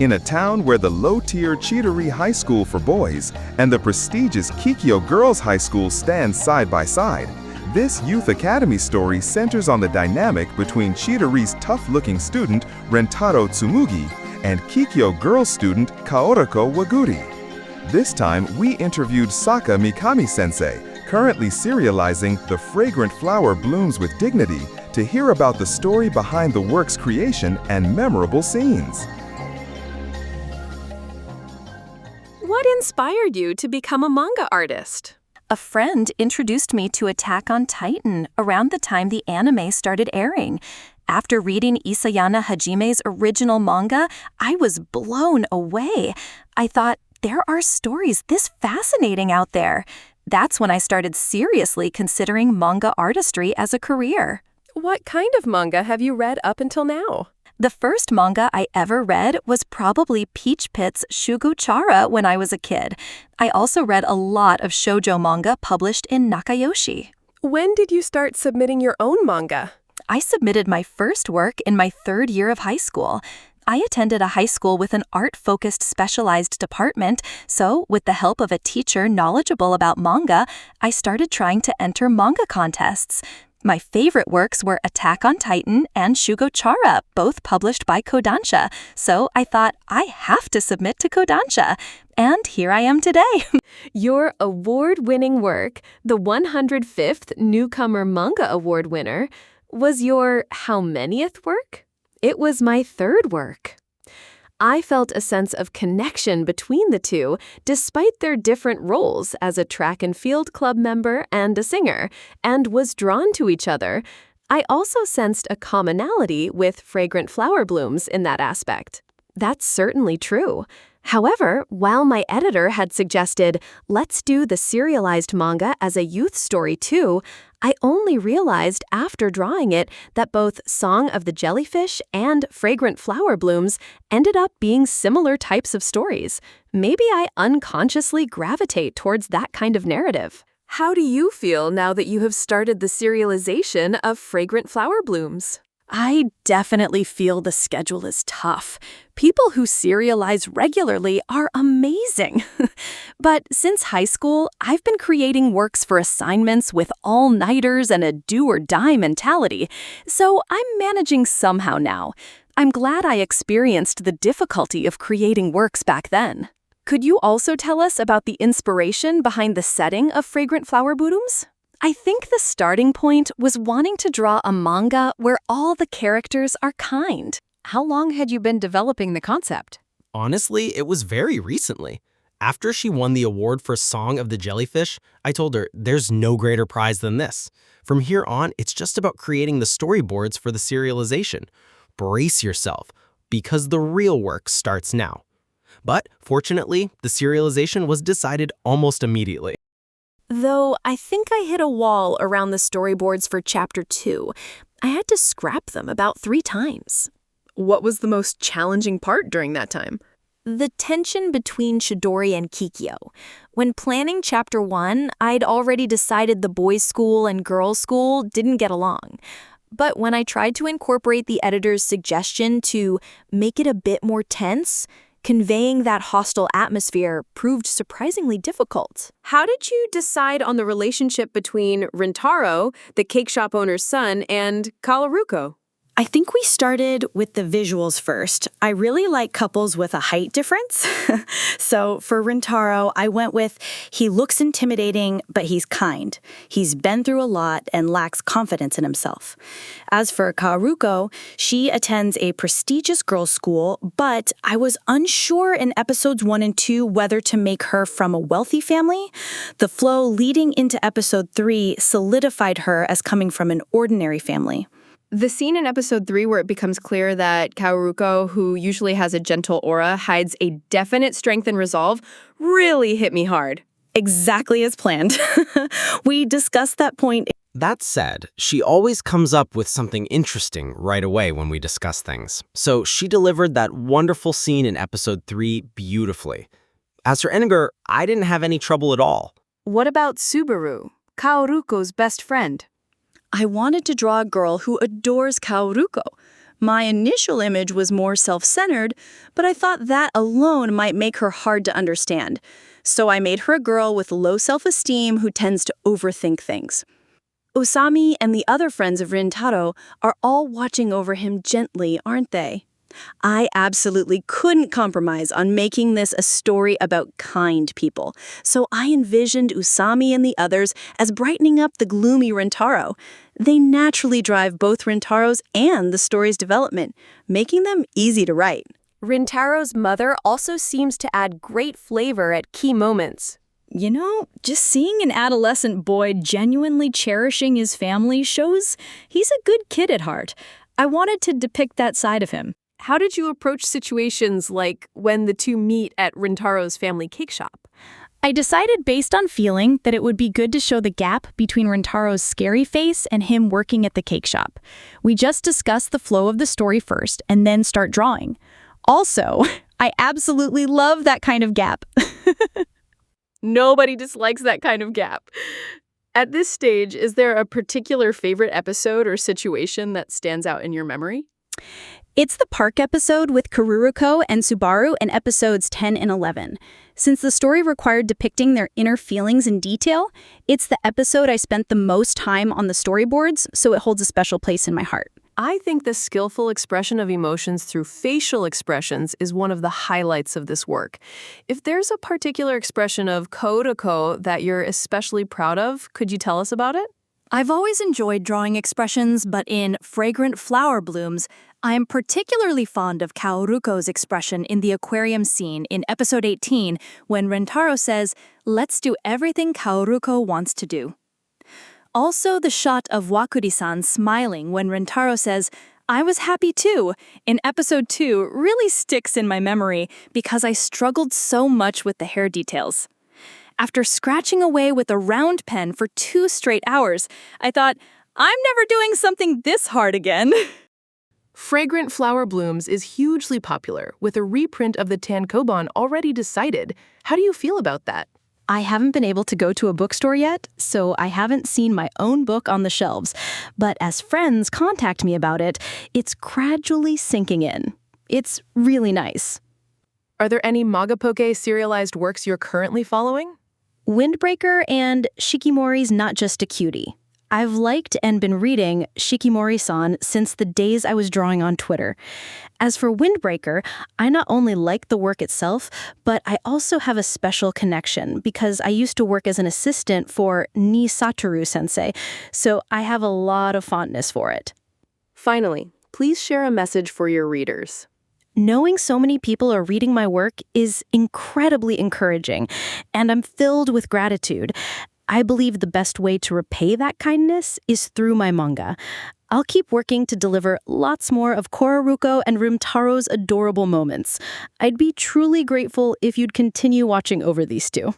In a town where the low-tier Chidori High School for boys and the prestigious Kikyo Girls High School stand side by side, this youth academy story centers on the dynamic between Chidori's tough-looking student Rentaro Tsumugi and Kikyo Girls student Kaorako Waguri. This time, we interviewed Saka Mikami sensei, currently serializing The Fragrant Flower Blooms with Dignity, to hear about the story behind the work's creation and memorable scenes. What inspired you to become a manga artist? A friend introduced me to Attack on Titan around the time the anime started airing. After reading Isayama Hajime's original manga, I was blown away. I thought, there are stories this fascinating out there. That's when I started seriously considering manga artistry as a career. What kind of manga have you read up until now? The first manga I ever read was probably Peach Pit's Shugochara when I was a kid. I also read a lot of shoujo manga published in Nakayoshi. When did you start submitting your own manga? I submitted my first work in my 3rd year of high school. I attended a high school with an art-focused specialized department, so with the help of a teacher knowledgeable about manga, I started trying to enter manga contests. My favorite works were Attack on Titan and Shugochara, both published by Kodansha, so I thought I have to submit to Kodansha. And here I am today. Your award-winning work, the 105th Newcomer Manga Award winner, was your how manyth work? It was my 3rd work. I felt a sense of connection between the two, despite their different roles as a track and field club member and a singer, and was drawn to each other. I also sensed a commonality with Fragrant Flower Blooms in that aspect. That's certainly true. However, while my editor had suggested, let's do the serialized manga as a youth story too, I only realized after drawing it that both Song of the Jellyfish and Fragrant Flower Blooms ended up being similar types of stories. Maybe I unconsciously gravitate towards that kind of narrative. How do you feel now that you have started the serialization of Fragrant Flower Blooms? I definitely feel the schedule is tough. People who serialize regularly are amazing. But since high school, I've been creating works for assignments with all-nighters and a do-or-die mentality, so I'm managing somehow now. I'm glad I experienced the difficulty of creating works back then. Could you also tell us about the inspiration behind the setting of Fragrant Flower Blooms? I think the starting point was wanting to draw a manga where all the characters are kind. How long had you been developing the concept? Honestly, it was very recently. After she won the award for Song of the Jellyfish, I told her, there's no greater prize than this. From here on, it's just about creating the storyboards for the serialization. Brace yourself, because the real work starts now. But fortunately, the serialization was decided almost immediately. Though I think I hit a wall around the storyboards for Chapter 2. I had to scrap them about 3 times. What was the most challenging part during that time? The tension between Chidori and Kikyo. When planning Chapter 1, I'd already decided the boys' school and girls' school didn't get along. But when I tried to incorporate the editor's suggestion to make it a bit more tense, conveying that hostile atmosphere proved surprisingly difficult. How did you decide on the relationship between Rintaro, the cake shop owner's son, and Kaoruko? I think we started with the visuals first. I really like couples with a height difference. So for Rintaro, I went with, he looks intimidating, but he's kind. He's been through a lot and lacks confidence in himself. As for Kaoruko, she attends a prestigious girls' school, but I was unsure in episodes 1 and 2 whether to make her from a wealthy family. The flow leading into episode 3 solidified her as coming from an ordinary family. The scene in episode 3 where it becomes clear that Kaoruko, who usually has a gentle aura, hides a definite strength and resolve, really hit me hard. Exactly as planned. We discussed that point. That said, she always comes up with something interesting right away when we discuss things. So she delivered that wonderful scene in episode 3 beautifully. As for Eninger, I didn't have any trouble at all. What about Subaru, Kaoruko's best friend? I wanted to draw a girl who adores Kaoruko. My initial image was more self-centered, but I thought that alone might make her hard to understand. So I made her a girl with low self-esteem who tends to overthink things. Usami and the other friends of Rintaro are all watching over him gently, aren't they? I absolutely couldn't compromise on making this a story about kind people, so I envisioned Usami and the others as brightening up the gloomy Rintaro. They naturally drive both Rintaro's and the story's development, making them easy to write. Rintaro's mother also seems to add great flavor at key moments. You know, just seeing an adolescent boy genuinely cherishing his family shows he's a good kid at heart. I wanted to depict that side of him. How did you approach situations like when the two meet at Rintaro's family cake shop? I decided based on feeling that it would be good to show the gap between Rintaro's scary face and him working at the cake shop. We just discuss the flow of the story first and then start drawing. Also, I absolutely love that kind of gap. Nobody dislikes that kind of gap. At this stage, is there a particular favorite episode or situation that stands out in your memory? It's the park episode with Karuruko and Subaru in episodes 10 and 11. Since the story required depicting their inner feelings in detail, it's the episode I spent the most time on the storyboards, so it holds a special place in my heart. I think the skillful expression of emotions through facial expressions is one of the highlights of this work. If there's a particular expression of Kaoruko that you're especially proud of, could you tell us about it? I've always enjoyed drawing expressions, but in Fragrant Flower Blooms, I am particularly fond of Kaoruko's expression in the aquarium scene in episode 18 when Rintaro says, "Let's do everything Kaoruko wants to do." Also, the shot of Wakuri-san smiling when Rintaro says, "I was happy too," in episode 2 really sticks in my memory because I struggled so much with the hair details. After scratching away with a round pen for 2 straight hours, I thought, I'm never doing something this hard again. Fragrant Flower Blooms is hugely popular, with a reprint of the Tankobon already decided. How do you feel about that? I haven't been able to go to a bookstore yet, so I haven't seen my own book on the shelves. But as friends contact me about it, it's gradually sinking in. It's really nice. Are there any Magapoke serialized works you're currently following? Windbreaker and Shikimori's Not Just a Cutie. I've liked and been reading Shikimori-san since the days I was drawing on Twitter. As for Windbreaker, I not only like the work itself, but I also have a special connection because I used to work as an assistant for Nii Satoru-sensei, so I have a lot of fondness for it. Finally, please share a message for your readers. Knowing so many people are reading my work is incredibly encouraging, and I'm filled with gratitude. I believe the best way to repay that kindness is through my manga. I'll keep working to deliver lots more of Koraruko and Rintaro's adorable moments. I'd be truly grateful if you'd continue watching over these two.